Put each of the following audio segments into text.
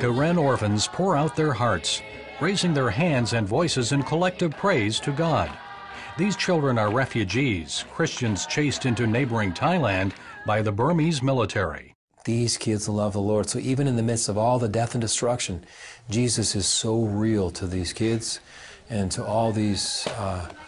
Karen orphans pour out their hearts, raising their hands and voices in collective praise to God. These children are refugees, Christians chased into neighboring Thailand by the Burmese military. These kids love the Lord, so even in the midst of all the death and destruction, Jesus is so real to these kids and to all these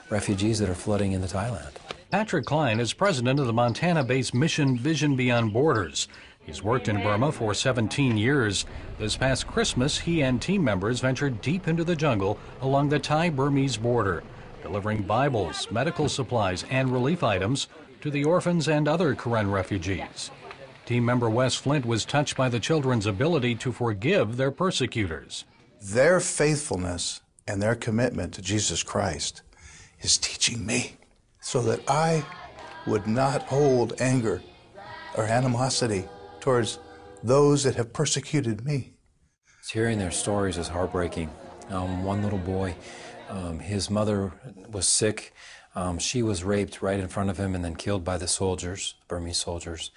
refugees that are flooding into Thailand. Patrick Klein is president of the Montana-based mission Vision Beyond Borders. He's worked in Burma for 17 years. This past Christmas, he and team members ventured deep into the jungle along the Thai-Burmese border, delivering Bibles, medical supplies, and relief items to the orphans and other Karen refugees. Team member Wes Flint was touched by the children's ability to forgive their persecutors. Their faithfulness and their commitment to Jesus Christ is teaching me so that I would not hold anger or animosity towards those that have persecuted me. Hearing their stories is heartbreaking. One little boy, his mother was sick. She was raped right in front of him and then killed by the soldiers, Burmese soldiers.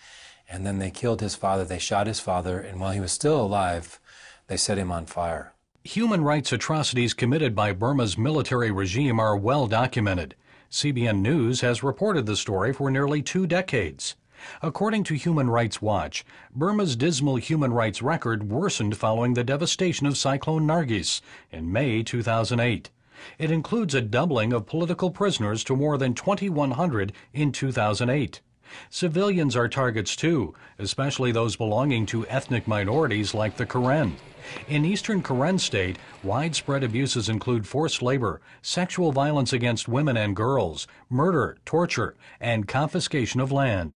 And then they killed his father. They shot his father, and while he was still alive, they set him on fire. Human rights atrocities committed by Burma's military regime are well documented. CBN News has reported the story for nearly 2 decades. According to Human Rights Watch, Burma's dismal human rights record worsened following the devastation of Cyclone Nargis in May 2008. It includes a doubling of political prisoners to more than 2,100 in 2008. Civilians are targets too, especially those belonging to ethnic minorities like the Karen. In eastern Karen state, widespread abuses include forced labor, sexual violence against women and girls, murder, torture, and confiscation of land.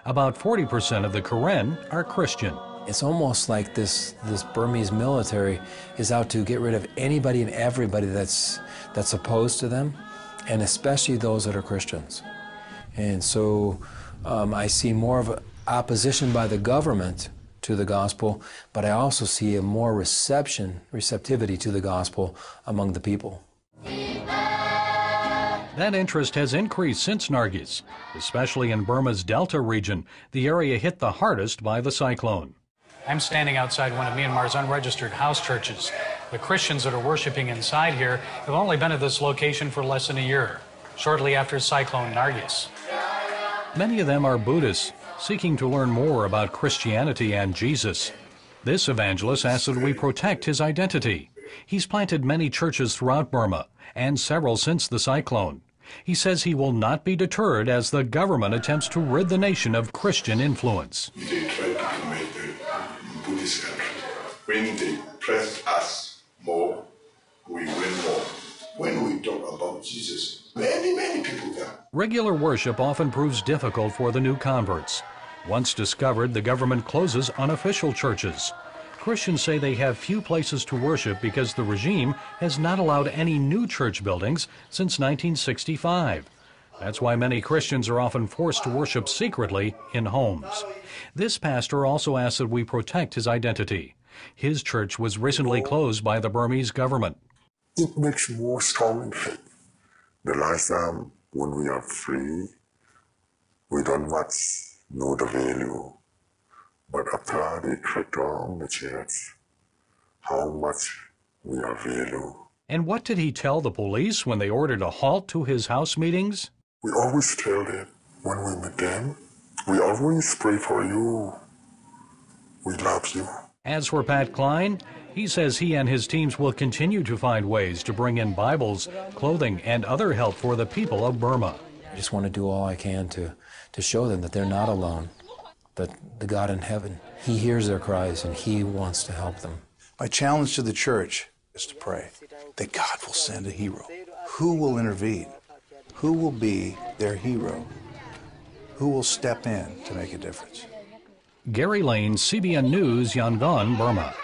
About 40% of the Karen are Christian. It's almost like this Burmese military is out to get rid of anybody and everybody that's opposed to them, and especially those that are Christians. And so I see more of an opposition by the government to the gospel, but I also see a more receptivity to the gospel among the people. That interest has increased since Nargis, especially in Burma's Delta region, the area hit the hardest by the cyclone. I'm standing outside one of Myanmar's unregistered house churches. The Christians that are worshiping inside here have only been at this location for less than a year, shortly after Cyclone Nargis. Many of them are Buddhists, seeking to learn more about Christianity and Jesus. This evangelist asks that we protect his identity. He's planted many churches throughout Burma, and several since the cyclone. He says he will not be deterred as the government attempts to rid the nation of Christian influence. They try to make the Buddhist country. When they press us more, we win more. When we talk about Jesus, many people come. Regular worship often proves difficult for the new converts. Once discovered, the government closes unofficial churches. Christians say they have few places to worship because the regime has not allowed any new church buildings since 1965. That's why many Christians are often forced to worship secretly in homes. This pastor also asks that we protect his identity. His church was recently closed by the Burmese government. It makes more strong in faith. The last time when we are free, we don't much know the value. But after they crack down the church, how much we are value. And what did he tell the police when they ordered a halt to his house meetings? We always tell them when we meet them, we always pray for you. We love you. As for Pat Klein, he says he and his teams will continue to find ways to bring in Bibles, clothing, and other help for the people of Burma. I just want to do all I can to show them that they're not alone, that the God in heaven, He hears their cries and He wants to help them. My challenge to the church is to pray that God will send a hero. Who will intervene? Who will be their hero? Who will step in to make a difference? Gary Lane, CBN News, Yangon, Burma.